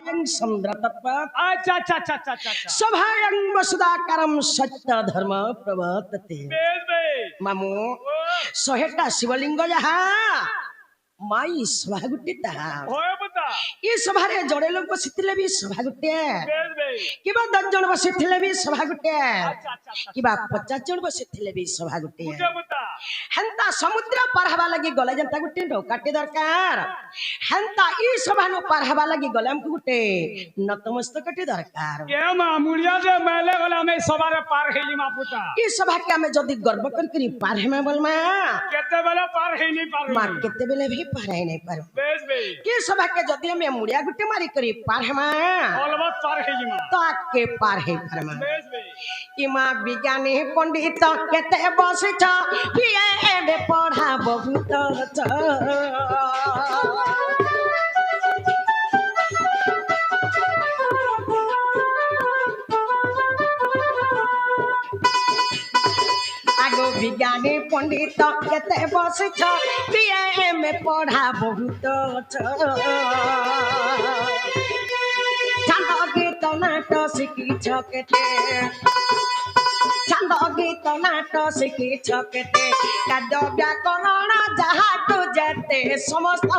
वाक्यं संद्रतत्पत् अच्छा अच्छा अच्छा अच्छा अच्छा अच्छा सभायं वसुदाकारं सत्य धर्म प्रवर्तते बेस बे मामू ओ 100टा शिवलिंग जहा माई सभा गुटे ताहा होए बता ये सभारे जोड़े लोग बसिथिले भी सभा गुटे बेस बे किबा 10 जन बसिथिले भी सभा गुटे अच्छा अच्छा अच्छा किबा 50 जन बसिथिले भी सभा गुटे मुझे बता हेंता समुद्र पार हवा लगी गले जनता गुटे नौकाटे दरकार हेंता ई सभा नो पार हवा लगी गले हमको गुटे नतमस्तकटे दरकार के मामुड़िया से मेले वाला में सवारे पार हेली मा पुता ई सभा के हमें जदी गर्व करकरी पार हेमे बोलमा केते बेले पार हेली पार मार केते बेले भी पार है नहीं पार बेस बे की सभा के जदी हमें मुड़िया गुटे मारी करी पार हेमा अलबत पार हेली मा ताके पार है फरमा बेस बे इमा विज्ञानी पंडित केते बसिछ पिए पढ़ा बहुत आगो विज्ञानी पंडित केते बसिछ पिए पढ़ा बहुत छंद गीत नाट शिखिछ केते छंद गीत नाट शिखिछ केते काद्य व्याकरण जहा तू जेते समस्त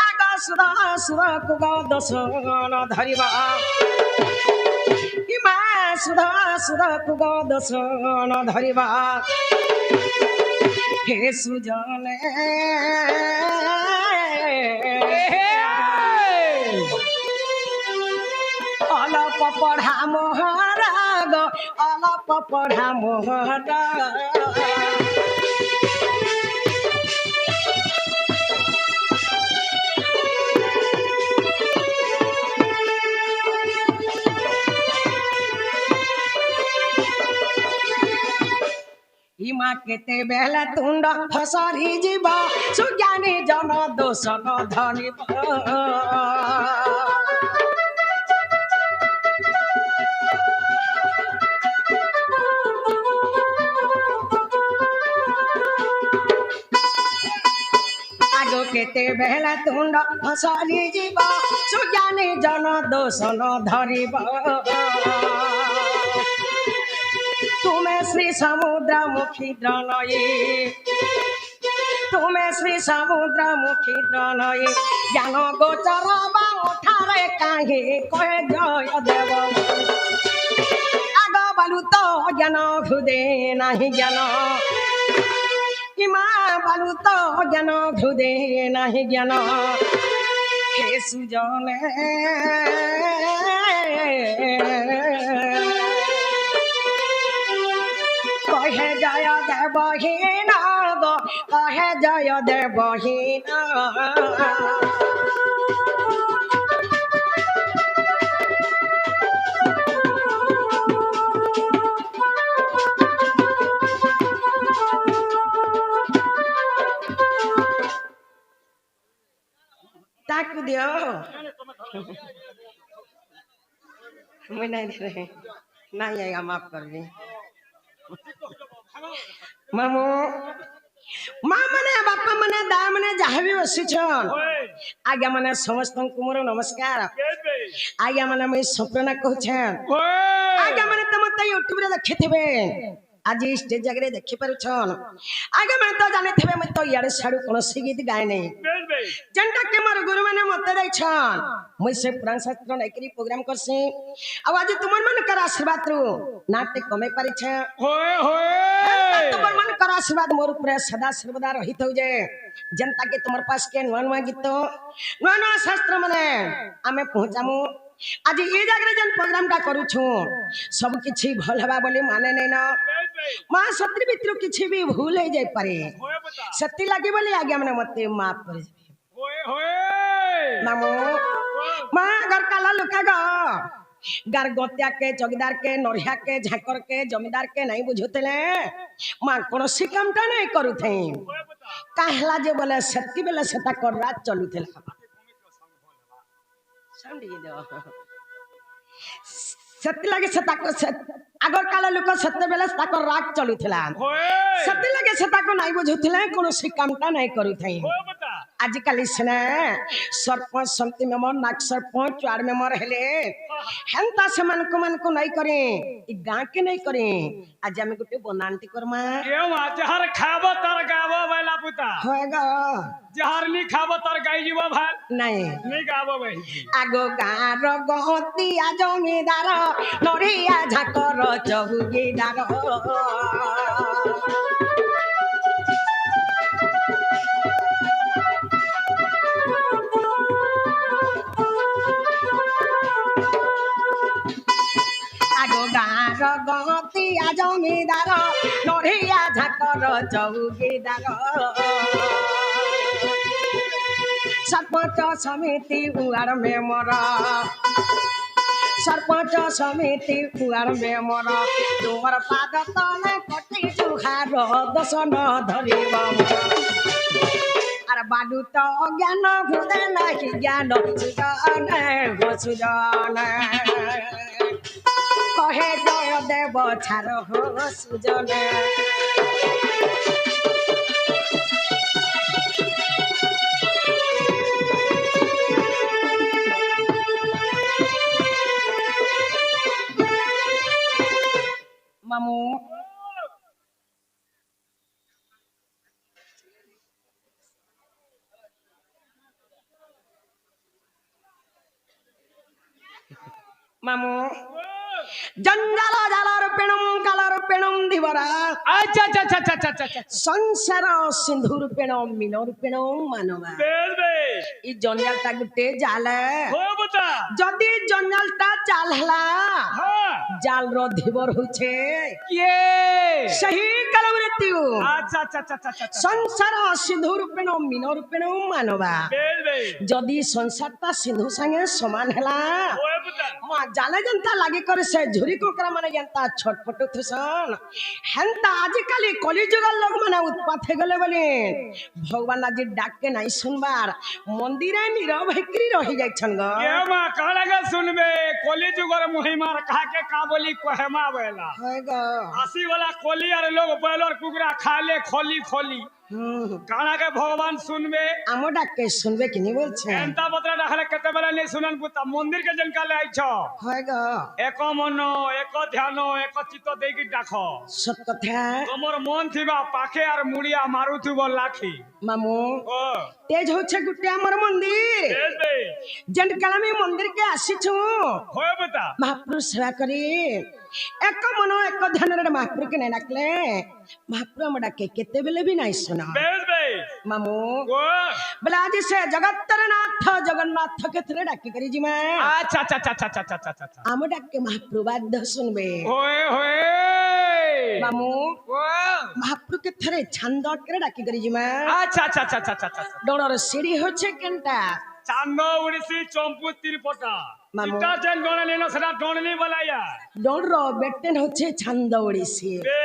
आग सुर सुर कुग दशन धरिबा इमा सुर सुर कुग दशन धरिबा हे सुजने अलप पढ़ा मोहराग अलप पढ़ा मोहराग हिमा केते बेला तुंड फसरी जीव सुज्ञानी जन दोषन धनिब आगो केते बेला तुंड फसरी जीव सुज्ञानी जन दोषन धरिब तुम्हें श्री समुद्र मुखी द्रनये तुम्हें श्री समुद्र मुखी द्रनये ज्ञान गोचर बाठारे काहे कहे जय देव आग बालू तो ज्ञान हृदय नाही ज्ञान इमा बालू तो ज्ञान हृदय नाही ज्ञान हे सुजने कहे जय देवहीन गो कहे जय देवहीन ताक दियो मैं नहीं दे रहे नहीं आएगा माफ कर दी मामू माँ मने बापा मने दा मने जहाँ भी बसिछन आज्ञा मने समस्त मोर नमस्कार आज्ञा मने मैं सपना कहछन आज्ञा मने तुम तो यूट्यूब रे देखिथिबे आज स्टेज जगह देखि पारुछन आगे मैं तो जाने थे मैं तो यार साडू कोनसी गीत गाए नहीं जनता के मार गुरु माने मते दैछन मैं से पुराण शास्त्र नैकरी प्रोग्राम करसी अब आज तुमन मन कर आशीर्वाद रु नाट्य कमे पारि छे होए होए तुमन मन कर आशीर्वाद मोर ऊपर सदा सर्वदा रहित हो जे जनता के तुमर पास के नवा नवा गीत नवा शास्त्र माने आमे पहुंचामु आज ये जगह जन प्रोग्राम का करू छु सब किछि भल हवा बोली माने नै ना मां सत्री भितर किछि भी भूल हो जाय पारे सती लागे बोली आगे हमने मते माफ कर होए होए मामू मां घर काला लुका ग गार गोत्या के चौकीदार के नरिया के झाकर के जमींदार के नहीं बुझुतले मां कोन सी कामटा नहीं करूथे काहला जे बोले सती बेले सेता कर रात चलुथेला साउंड दो सती लगे सेता को आगर काला लोक सते बेले सेता राग चलुथला सती लगे सेता को नहीं बुझुथले कोनो सी कामटा नहीं करूथै आजिकाली सिने सरपंच समिति मेंबर नाक सरपंच वार्ड मेंबर हेले हेंता से मन को नहीं करे ई गांव के नहीं करे आज हम गुटे बनांती करमा क्यों जहर खाबो तर गावो वाला पुता होएगा जहर नहीं खाबो तर गाई जीवो भाई नहीं गावो भाई आगो गार गहतिया जमीदार नरिया झाकर चौकीदार आगो गार गहतिया जमीदार नरिया झाकर चौकीदार सरपंच समिति उगार में मरा सरपंच समिति उगार में मरा तुमर पाद तले कटी जुहार दस न धरिब अरे बाडू तो ज्ञान भूदे नहीं ज्ञान सुजन हो सुजन कहे जय देव छार हो सुजन मामू मामू जंजाल जालर पेणम कालर पेणम दिवरा अच्छा अच्छा अच्छा अच्छा अच्छा अच्छा संसार सिंधुर पेणम मिनर पेणम मानवा बेल बेल ई जंजालटा गुटे जाल हो बता जदि जंजालटा जाल हला हां जाल रो धीवर होछे ये सही कलमृत्यु अच्छा अच्छा अच्छा अच्छा संसार सिंधुर पेणम मिनर पेणम मानवा बेल बेल जदि संसारटा सिंधु संगे समान हला हो बता मां जाले जनता लागे करे से झुरी कोकरा माने जनता छटपट थसन हेंता आजिकाली कलिजुगल लोग माने उत्पात हे गले बोले भगवान आज डाक के नहीं सुनबार मंदिरे नीरव हेकरी रही जाय छन ग ये मां कहला के सुनबे कोली जुगर मुहिमार कहा के का बोली कोहमा वेला है ग आसी वाला कोली और लोग बैलर कुकरा खा ले खोली खोली कहना के भगवान सुनबे आमो डाक के सुनबे कि नहीं बोल छे एंता बतरा रखले कते बेला नहीं सुनन पुता मंदिर के जनका ले आइछ है ग एको मनो एको ध्यानो एको चित्त देकी डाखो सत कथा तमर मन थिबा पाखे और मुड़िया मारू थिबो लाखी मामू ओ तेज होछे गुटे हमर मंदिर तेज बे जन कलमी मंदिर के आसी छु होय बता महाप्रभु सेवा करी एक मनो एक ध्यान रे महाप्रभु के नहीं डाकले महाप्रभु हम डाके केते बेले भी नहीं सुना तेज बे मामू ओ बलाजी से जगत्तरनाथ जगन्नाथ के थरे डाके करी जी मैं अच्छा अच्छा अच्छा अच्छा अच्छा अच्छा अच्छा हम डाके महाप्रभु बात सुनबे होए होए मामू ओ महाप्रभु के थरे छंद के डाके करी जी मैं अच्छा अच्छा अच्छा अच्छा अच्छा डोनर सीढ़ी होछे केनटा चांदो उड़ीसी चंपू तिरपटा मामू इटा जेन डोने लेनो सदा डोनली बलाया डोनरो बेटेन होछे छंद ओडिसी बे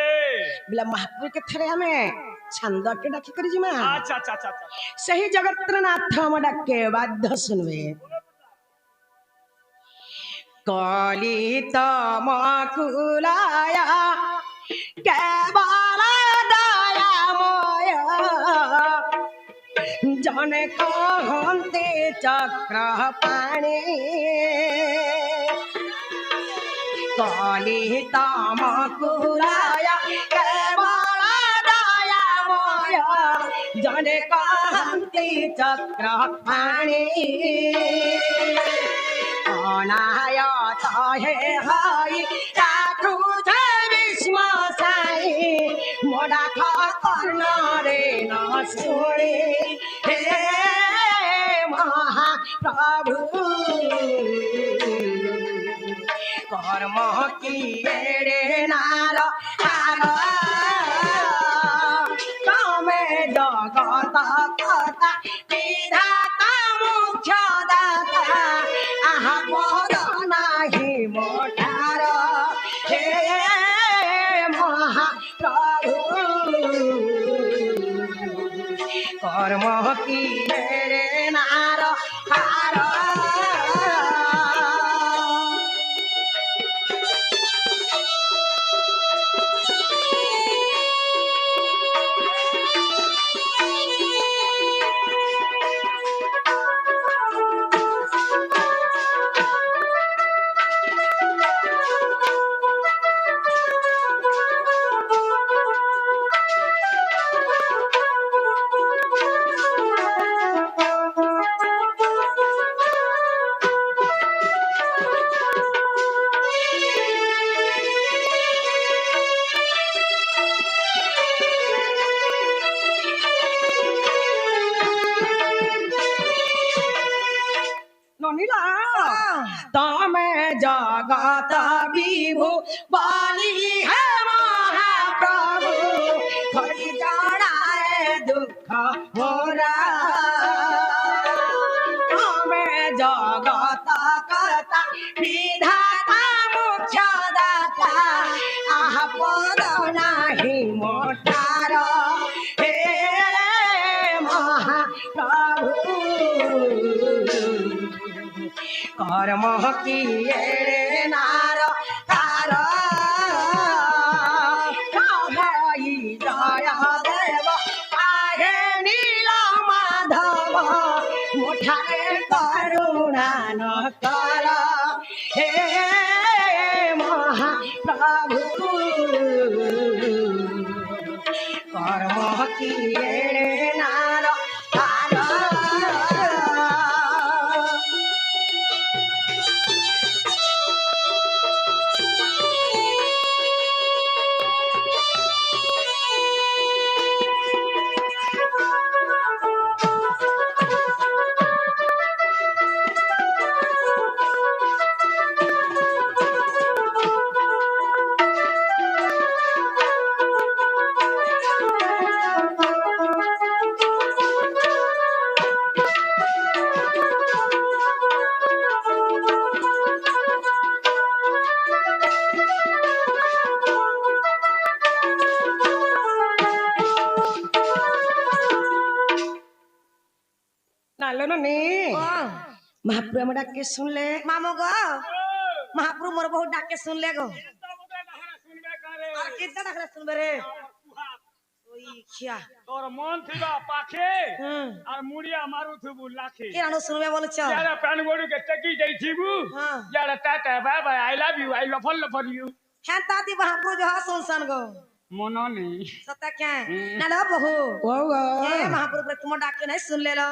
बला महाप्रभु के थरे हमें छंद के डाके करी जी मैं अच्छा अच्छा अच्छा अच्छा सही जगत्तरनाथ हम डाके बाध्य सुनबे कली तमकुलाया केवल दयामय जने कहन्ते चक्र पाणी कली तमकुलाया केवल दयामय जने कहन्ते चक्र पाणी अनायत हे हाई ताकु विस्म साई मोडा खर्न रे नसुणे हे महाप्रभु कर्म किए रे नार हार तमे जगत कथा विधाता मुख्य दाता आहा पद नाही मोठार हे महाप्रभु कर्म किए रे नार हार গনিলা তমে জগত বিভু বলি হে মহাপ্রভু হরি জড়ায় দুঃখ মোরা তমে জগত কর্তা বিধাতা মুখ্য দাতা আপদ নাহি মোটার হে মহাপ্রভু কর্ম কিয়ে নার তার হই জয় দেব আহে নীল মাধব মুঠারে করুণা ন কর হে মহাপ্রভু কর্ম কিয়ে নার তার নালো নে महाप्रभु हम डाके सुन ले मामो गो महाप्रभु मोर बहुत डाके सुन ले गो कितना डाकले सुनबे रे ओई खिया তোর মন থিবা পাখে আর মুড়িয়া মারু থুবু লাখে কি রানো শুনবে বলছ যারা প্যান গড়ুকে টেকি যাইছিবু হ্যাঁ যারা tata bye bye I love you I love you হ্যাঁ তাতি महाप्रभु जो सुन सन गो মন নেই सत्य क्या ना लो बहु ओ ए महाप्रभु तुम डाके नहीं सुन ले लो